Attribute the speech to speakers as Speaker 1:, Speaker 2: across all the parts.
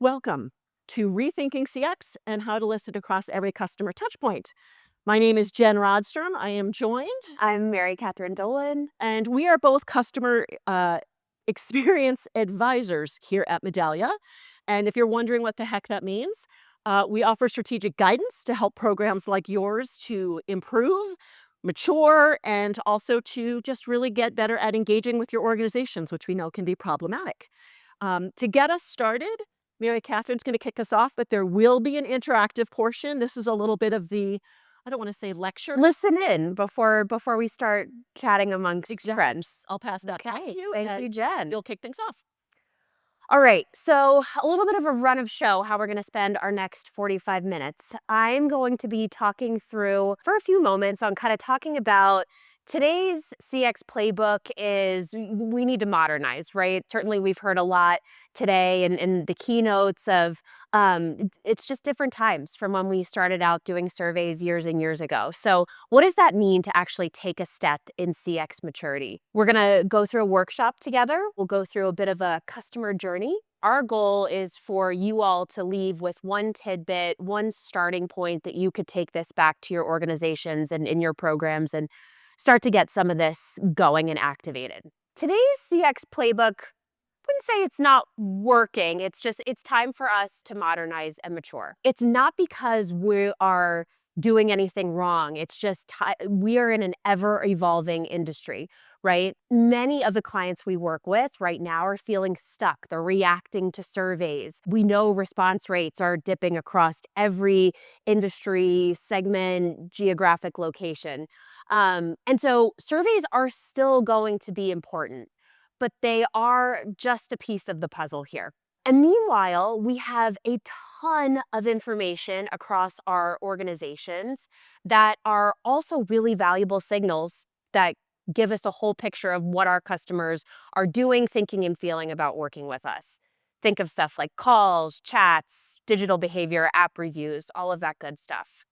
Speaker 1: Welcome to Rethinking CX and how to list it across every customer touchpoint. My name is Jen Rodstrom. I am joined,
Speaker 2: I'm Mary Catherine Dolan.
Speaker 1: and we are both customer experience advisors here at Medallia. And if you're wondering what the heck that means, we offer strategic guidance to help programs like yours to improve, mature, and also to just really get better at engaging with your organizations, which we know can be problematic. To get us started, Mary Catherine's going to kick us off, but there will be an interactive portion. This is a little bit of the, I don't want to say lecture.
Speaker 2: Listen in before we start chatting amongst friends.
Speaker 1: I'll pass that back to
Speaker 2: Okay,
Speaker 1: you.
Speaker 2: thank
Speaker 1: And
Speaker 2: you, Jen.
Speaker 1: you'll kick things off.
Speaker 2: All right, so a little bit of a run of show how we're going to spend our next 45 minutes. I'm going to be talking through for a few moments on kind of talking about today's CX playbook is we need to modernize, right? Certainly we've heard a lot today in the keynotes of it's just different times from when we started out doing surveys years and years ago. So what does that mean to actually take a step in CX maturity? We're going to go through a workshop together. We'll go through a bit of a customer journey. Our goal is for you all to leave with one tidbit, one starting point that you could take this back to your organizations and in your programs and start to get some of this going and activated. Today's CX playbook, I wouldn't say it's not working. It's just, it's time for us to modernize and mature. It's not because we are doing anything wrong. It's just we are in an ever evolving industry, right? Many of the clients we work with right now are feeling stuck. They're reacting to surveys. We know response rates are dipping across every industry, segment, geographic location. And so surveys are still going to be important, but they are just a piece of the puzzle here. And meanwhile, we have a ton of information across our organizations that are also really valuable signals that give us a whole picture of what our customers are doing, thinking, and feeling about working with us. Think of stuff like calls, chats, digital behavior, app reviews, all of that good stuff.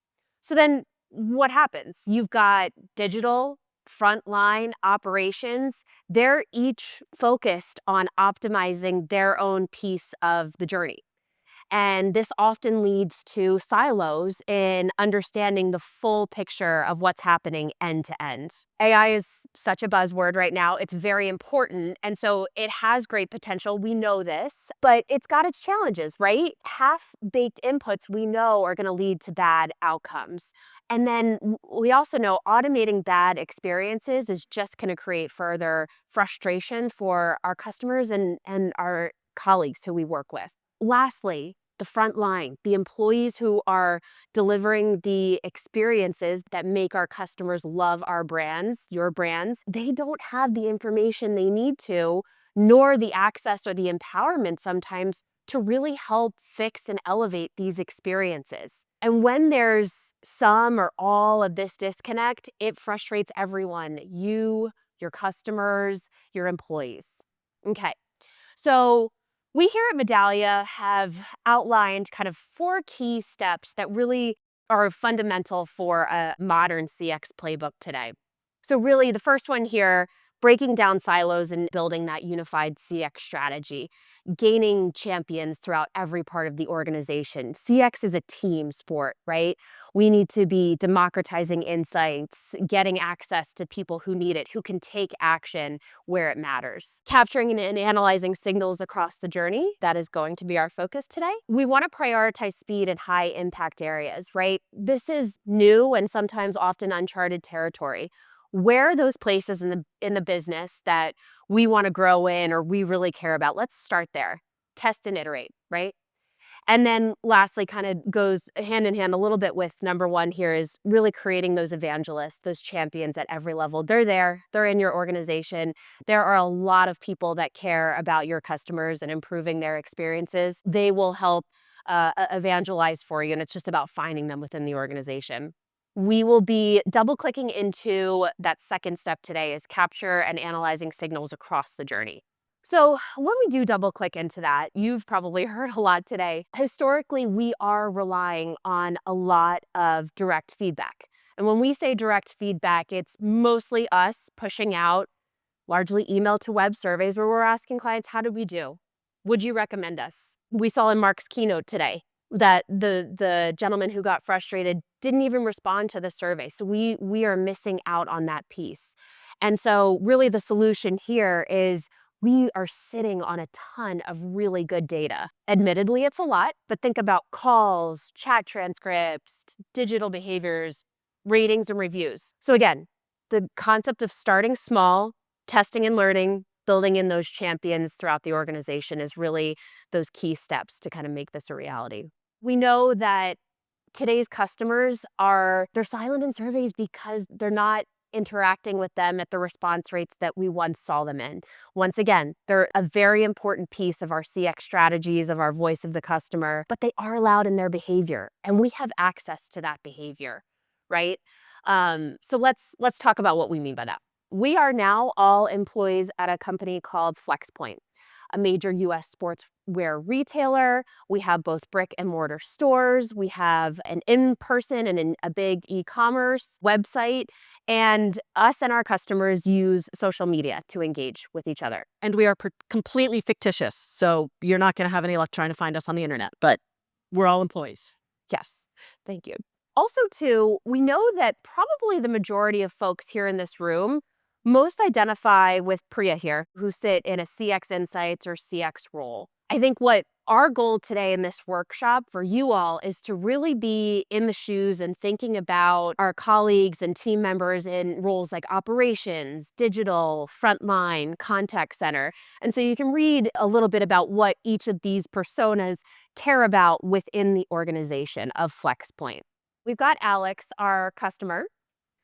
Speaker 2: So then what happens? You've got digital, frontline operations. They're each focused on optimizing their own piece of the journey. And this often leads to silos in understanding the full picture of what's happening end to end. AI is such a buzzword right now. It's very important. And so it has great potential. We know this, but it's got its challenges, right? Half-baked inputs we know are going to lead to bad outcomes. And then we also know automating bad experiences is just going to create further frustration for our customers and our colleagues who we work with. Lastly, the front line, the employees who are delivering the experiences that make our customers love our brands, your brands, they don't have the information they need to, nor the access or the empowerment sometimes to really help fix and elevate these experiences. And when there's some or all of this disconnect, it frustrates everyone, you, your customers, your employees. Okay, so we here at Medallia have outlined kind of 4 key steps that really are fundamental for a modern CX playbook today. So really the first one here, breaking down silos and building that unified CX strategy, gaining champions throughout every part of the organization. CX is a team sport, right? We need to be democratizing insights, getting access to people who need it, who can take action where it matters. Capturing and analyzing signals across the journey, that is going to be our focus today. We want to prioritize speed in high impact areas, right? This is new and sometimes often uncharted territory. Where are those places in the business that we want to grow in or we really care about? Let's start there. Test and iterate, right? And then lastly, kind of goes hand in hand a little bit with number 1 here is really creating those evangelists, those champions at every level. They're there, they're in your organization. There are a lot of people that care about your customers and improving their experiences. They will help evangelize for you, and it's just about finding them within the organization. We will be double clicking into that second step today is capture and analyzing signals across the journey. So when we do double click into that, you've probably heard a lot today. Historically, we are relying on a lot of direct feedback. And when we say direct feedback, it's mostly us pushing out largely email to web surveys where we're asking clients, how did we do? Would you recommend us? We saw in Mark's keynote today that the gentleman who got frustrated didn't even respond to the survey. So we are missing out on that piece. And so really the solution here is we are sitting on a ton of really good data. Admittedly, it's a lot, but think about calls, chat transcripts, digital behaviors, ratings and reviews. So again, the concept of starting small, testing and learning, building in those champions throughout the organization is really those key steps to kind of make this a reality. We know that today's customers they're silent in surveys because they're not interacting with them at the response rates that we once saw them in. Once again, they're a very important piece of our CX strategies, of our voice of the customer, but they are loud in their behavior, and we have access to that behavior, right? So let's talk about what we mean by that. We are now all employees at a company called Flexpoint, a major US sportswear retailer. We have both brick and mortar stores. We have an in-person and a big e-commerce website. And us and our customers use social media to engage with each other.
Speaker 1: And we are completely fictitious, so you're not going to have any luck trying to find us on the internet, but we're all employees.
Speaker 2: Yes, thank you. Also, too, we know that probably the majority of folks here in this room most identify with Priya here, who sit in a CX Insights or CX role. I think what our goal today in this workshop for you all is to really be in the shoes and thinking about our colleagues and team members in roles like operations, digital, frontline, contact center. And so you can read a little bit about what each of these personas care about within the organization of FlexPoint. We've got Alex, our customer.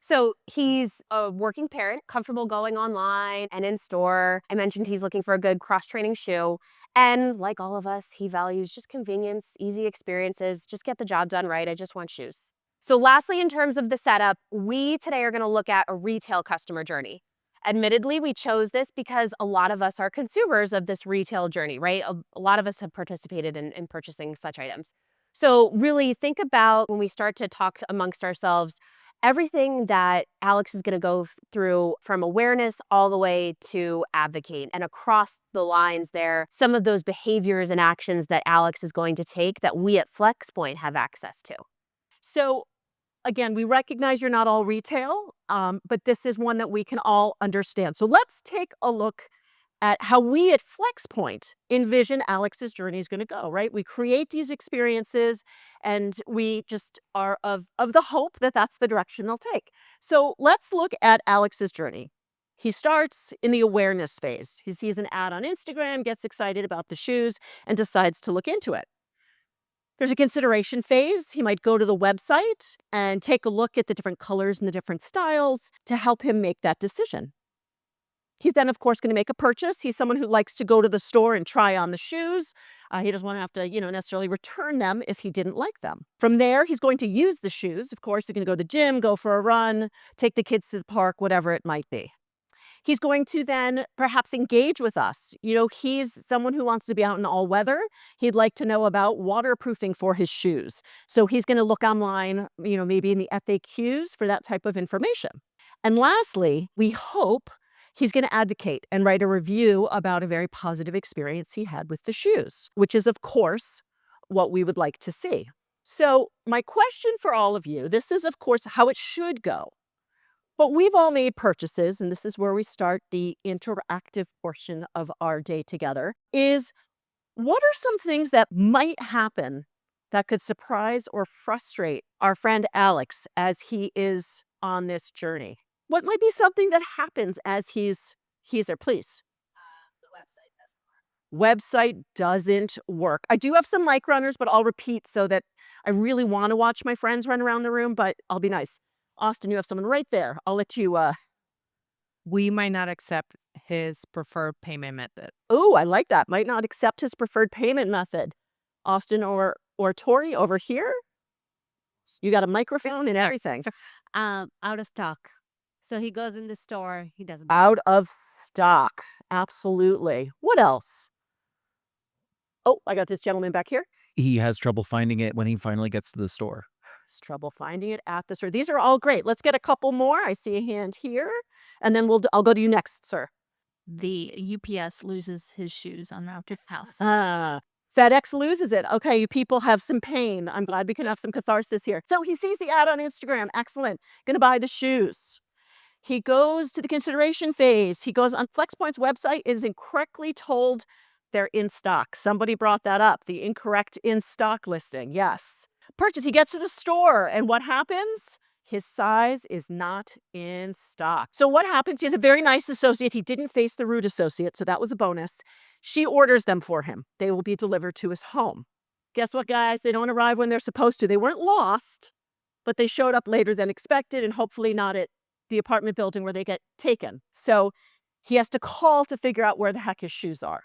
Speaker 2: So he's a working parent, comfortable going online and in store. I mentioned he's looking for a good cross-training shoe. And like all of us, he values just convenience, easy experiences, just get the job done right. I just want shoes. So lastly, in terms of the setup, we today are going to look at a retail customer journey. Admittedly, we chose this because a lot of us are consumers of this retail journey, right? A lot of us have participated in purchasing such items. So really think about when we start to talk amongst ourselves, everything that Alex is going to go through from awareness all the way to advocate, and across the lines there, some of those behaviors and actions that Alex is going to take that we at FlexPoint have access to.
Speaker 1: So again, we recognize you're not all retail, but this is one that we can all understand. So let's take a look at how we at FlexPoint envision Alex's journey is going to go, right? We create these experiences and we just are of the hope that that's the direction they'll take. So let's look at Alex's journey. He starts in the awareness phase. He sees an ad on Instagram, gets excited about the shoes, and decides to look into it. There's a consideration phase. He might go to the website and take a look at the different colors and the different styles to help him make that decision. He's then, of course, going to make a purchase. He's someone who likes to go to the store and try on the shoes. He doesn't want to have to, necessarily return them if he didn't like them. From there, he's going to use the shoes. Of course, he's going to go to the gym, go for a run, take the kids to the park, whatever it might be. He's going to then perhaps engage with us. He's someone who wants to be out in all weather. He'd like to know about waterproofing for his shoes. So he's going to look online, maybe in the FAQs for that type of information. And lastly, we hope he's going to advocate and write a review about a very positive experience he had with the shoes, which is, of course, what we would like to see. So my question for all of you, this is, of course, how it should go. But we've all made purchases, and this is where we start the interactive portion of our day together, is what are some things that might happen that could surprise or frustrate our friend Alex as he is on this journey? What might be something that happens as he's there, please? The website doesn't work. I do have some mic runners, but I'll repeat so that I really want to watch my friends run around the room, but I'll be nice. Austin, you have someone right there. I'll let you.
Speaker 3: We might not accept his preferred payment method.
Speaker 1: Oh, I like that. Might not accept his preferred payment method. Austin or Tori over here. You got a microphone and everything.
Speaker 4: Out of stock. So he goes in the store, he doesn't.
Speaker 1: Out of stock. Absolutely. What else? Oh, I got this gentleman back here.
Speaker 5: He has trouble finding it when he finally gets to the store.
Speaker 1: Has trouble finding it at the store. These are all great. Let's get a couple more. I see a hand here. And then I'll go to you next, sir.
Speaker 6: The UPS loses his shoes en route to the house.
Speaker 1: FedEx loses it. Okay, you people have some pain. I'm glad we can have some catharsis here. So he sees the ad on Instagram. Excellent. Gonna buy the shoes. He goes to the consideration phase. He goes on FlexPoint's website, is incorrectly told they're in stock. Somebody brought that up, the incorrect in stock listing. Yes. Purchase. He gets to the store, and what happens? His size is not in stock. So what happens? He has a very nice associate. He didn't face the rude associate, so that was a bonus. She orders them for him. They will be delivered to his home. Guess what, guys? They don't arrive when they're supposed to. They weren't lost, but they showed up later than expected, and hopefully not at the apartment building where they get taken. So he has to call to figure out where the heck his shoes are.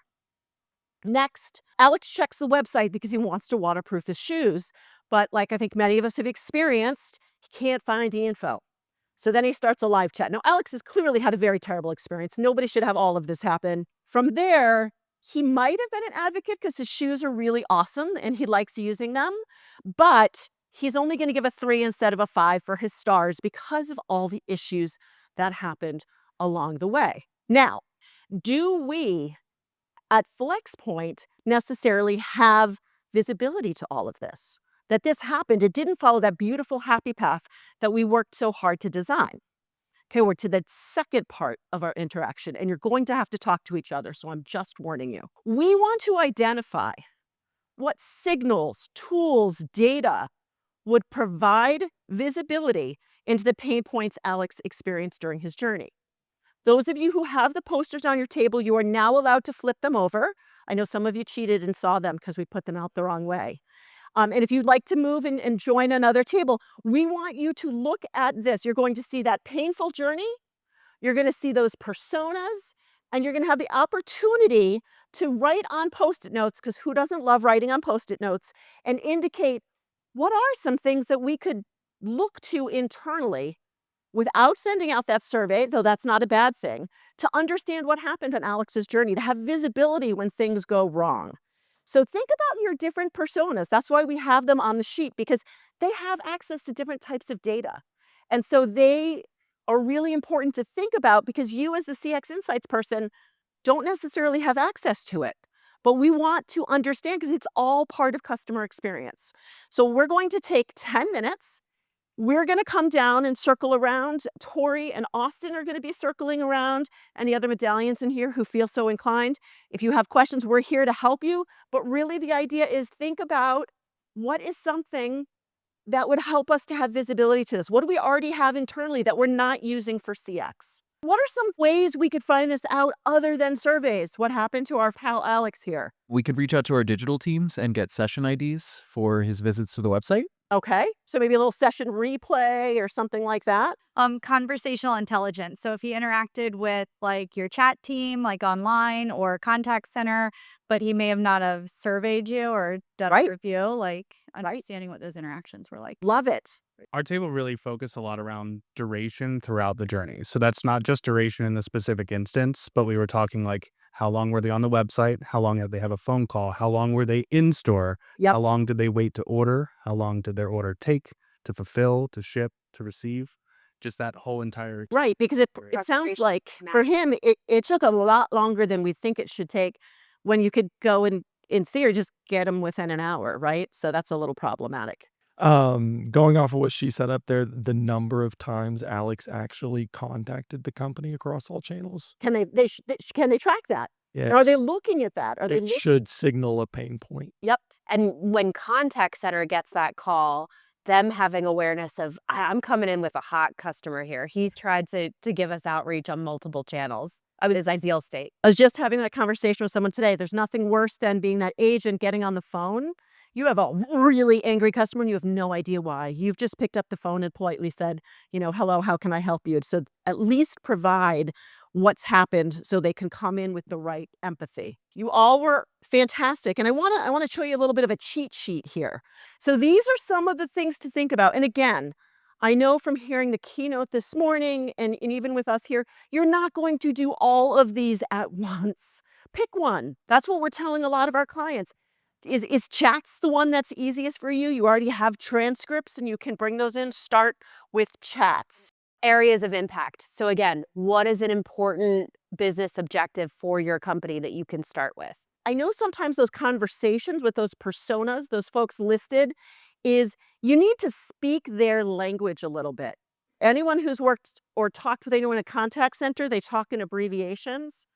Speaker 1: Next, Alex checks the website because he wants to waterproof his shoes. But like I think many of us have experienced, he can't find the info. So then he starts a live chat. Now, Alex has clearly had a very terrible experience. Nobody should have all of this happen. From there, he might have been an advocate because his shoes are really awesome and he likes using them. But he's only going to give a 3 instead of a 5 for his stars because of all the issues that happened along the way. Now, do we at FlexPoint necessarily have visibility to all of this? That this happened, it didn't follow that beautiful happy path that we worked so hard to design. Okay, we're to the second part of our interaction, and you're going to have to talk to each other, so I'm just warning you. We want to identify what signals, tools, data would provide visibility into the pain points Alex experienced during his journey. Those of you who have the posters on your table, you are now allowed to flip them over. I know some of you cheated and saw them because we put them out the wrong way. And if you'd like to move and join another table, we want you to look at this. You're going to see that painful journey. You're going to see those personas, and you're going to have the opportunity to write on Post-it notes, because who doesn't love writing on Post-it notes, and indicate what are some things that we could look to internally without sending out that survey, though that's not a bad thing, to understand what happened on Alex's journey, to have visibility when things go wrong. So think about your different personas. That's why we have them on the sheet, because they have access to different types of data. And so they are really important to think about, because you as the CX Insights person don't necessarily have access to it. But we want to understand, because it's all part of customer experience. So we're going to take 10 minutes. We're going to come down and circle around. Tori and Austin are going to be circling around. Any other medallions in here who feel so inclined? If you have questions, we're here to help you. But really the idea is, think about what is something that would help us to have visibility to this. What do we already have internally that we're not using for CX? What are some ways we could find this out other than surveys? What happened to our pal Alex here?
Speaker 5: We could reach out to our digital teams and get session IDs for his visits to the website.
Speaker 1: Okay, so maybe a little session replay or something like that.
Speaker 6: Conversational intelligence. So if he interacted with like your chat team, like online or contact center, but he may have not have surveyed you or done
Speaker 1: Right.
Speaker 6: a review, like understanding what those interactions were like.
Speaker 1: Love it.
Speaker 7: Our table really focused a lot around duration throughout the journey. So that's not just duration in the specific instance, but we were talking like, how long were they on the website? How long did they have a phone call? How long were they in store?
Speaker 1: Yep.
Speaker 7: How long did they wait to order? How long did their order take to fulfill, to ship, to receive? Just that whole entire
Speaker 1: Right, because it sounds like for him, it took a lot longer than we think it should take, when you could go and, in theory, just get them within an hour, right? So that's a little problematic.
Speaker 8: Going off of what she said up there, the number of times Alex actually contacted the company across all channels.
Speaker 1: Can they track that?
Speaker 8: Yeah,
Speaker 1: Are they looking at that? Are they
Speaker 8: it should signal a pain point.
Speaker 1: Yep.
Speaker 2: And when contact center gets that call, them having awareness of, I'm coming in with a hot customer here. He tried to give us outreach on multiple channels. His ideal state.
Speaker 1: I was just having that conversation with someone today. There's nothing worse than being that agent getting on the phone. You have a really angry customer and you have no idea why. You've just picked up the phone and politely said, hello, how can I help you? So at least provide what's happened so they can come in with the right empathy. You all were fantastic. And I want to show you a little bit of a cheat sheet here. So these are some of the things to think about. And again, I know from hearing the keynote this morning and even with us here, you're not going to do all of these at once. Pick one. That's what we're telling a lot of our clients. Is chats the one that's easiest for you? You already have transcripts and you can bring those in. Start with chats.
Speaker 2: Areas of impact. So again, what is an important business objective for your company that you can start with?
Speaker 1: I know sometimes those conversations with those personas, those folks listed, is you need to speak their language a little bit. Anyone who's worked or talked with anyone in a contact center, they talk in abbreviations,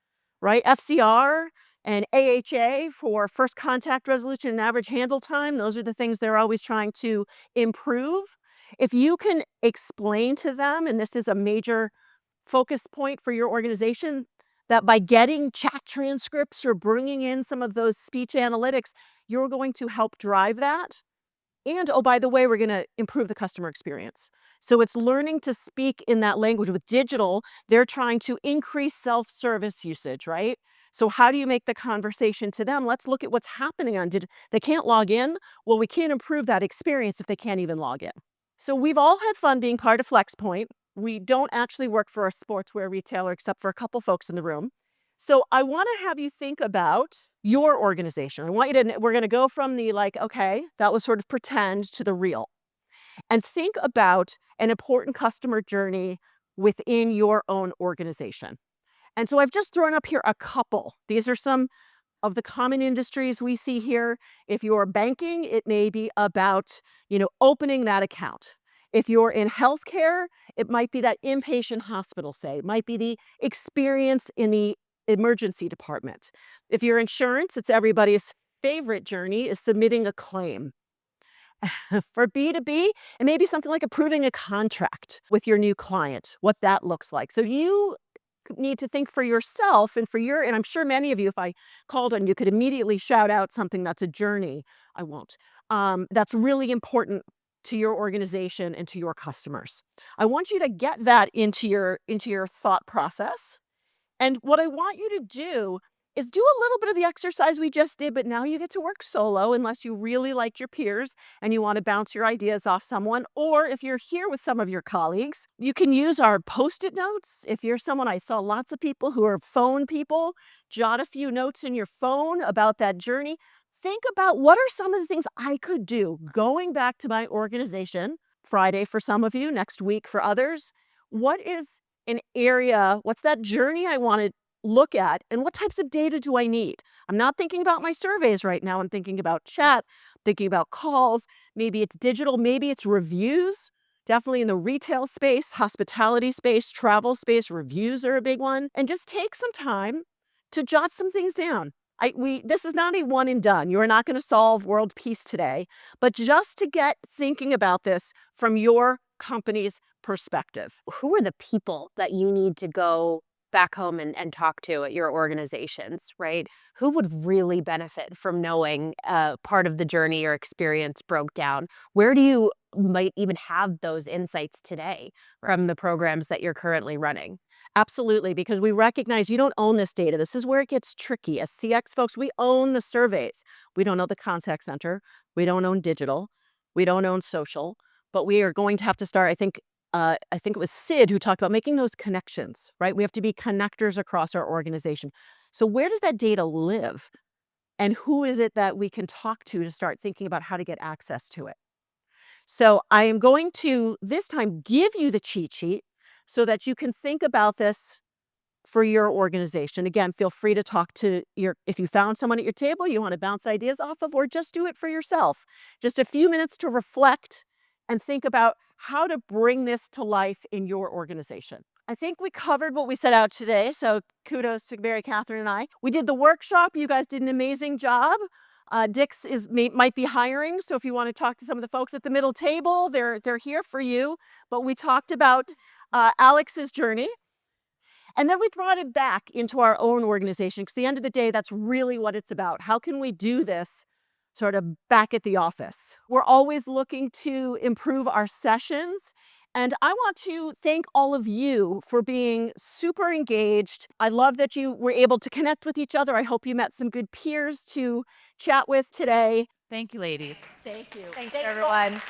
Speaker 1: right? FCR and AHA for first contact resolution and average handle time. Those are the things they're always trying to improve. If you can explain to them, and this is a major focus point for your organization, that by getting chat transcripts or bringing in some of those speech analytics, you're going to help drive that. And oh, by the way, we're going to improve the customer experience. So it's learning to speak in that language. With digital, they're trying to increase self-service usage, right? So how do you make the conversation to them? Let's look at what's happening on digital. They can't log in. Well, we can't improve that experience if they can't even log in. So we've all had fun being part of FlexPoint. We don't actually work for a sportswear retailer except for a couple folks in the room. So I want to have you think about your organization. I want you to, we're going to go from the like, okay, that was sort of pretend to the real. And think about an important customer journey within your own organization. And so I've just thrown up here a couple. These are some of the common industries we see here. If you're banking, it may be about, opening that account. If you're in healthcare, it might be that inpatient hospital stay. It might be the experience in the emergency department. If you're insurance, it's everybody's favorite journey is submitting a claim. For B2B, it may be something like approving a contract with your new client, what that looks like. So you need to think for yourself and and I'm sure many of you, if I called on you, could immediately shout out something that's a journey. I won't. That's really important to your organization and to your customers. I want you to get that into your thought process. And what I want you to do is do a little bit of the exercise we just did, but now you get to work solo unless you really like your peers and you want to bounce your ideas off someone. Or if you're here with some of your colleagues, you can use our Post-it notes. If you're someone, I saw lots of people who are phone people, jot a few notes in your phone about that journey. Think about what are some of the things I could do going back to my organization, Friday for some of you, next week for others. What is an area, what's that journey I want to look at, and what types of data do I need? I'm not thinking about my surveys right now. I'm thinking about chat, thinking about calls. Maybe it's digital, maybe it's reviews. Definitely in the retail space, hospitality space, travel space, reviews are a big one. And just take some time to jot some things down. This is not a one and done. You are not going to solve world peace today, but just to get thinking about this from your company's perspective.
Speaker 2: Who are the people that you need to go back home and talk to at your organizations, right? Who would really benefit from knowing part of the journey or experience broke down? Where do you might even have those insights today from the programs that you're currently running?
Speaker 1: Absolutely, because we recognize you don't own this data. This is where it gets tricky. As CX folks, we own the surveys. We don't own the contact center. We don't own digital. We don't own social. But we are going to have to start, I think it was Sid who talked about making those connections, right? We have to be connectors across our organization. So where does that data live? And who is it that we can talk to start thinking about how to get access to it? So I am going to, this time, give you the cheat sheet so that you can think about this for your organization. Again, feel free to talk to if you found someone at your table you want to bounce ideas off of, or just do it for yourself. Just a few minutes to reflect and think about how to bring this to life in your organization. I think we covered what we set out today, so kudos to Mary Catherine and I. We did the workshop. You guys did an amazing job. Dick's might be hiring, so if you want to talk to some of the folks at the middle table, they're here for you. But we talked about Alex's journey. And then we brought it back into our own organization, because at the end of the day, that's really what it's about. How can we do this sort of back at the office? We're always looking to improve our sessions. And I want to thank all of you for being super engaged. I love that you were able to connect with each other. I hope you met some good peers to chat with today.
Speaker 3: Thank you, ladies.
Speaker 1: Thank you.
Speaker 6: Thanks, everyone.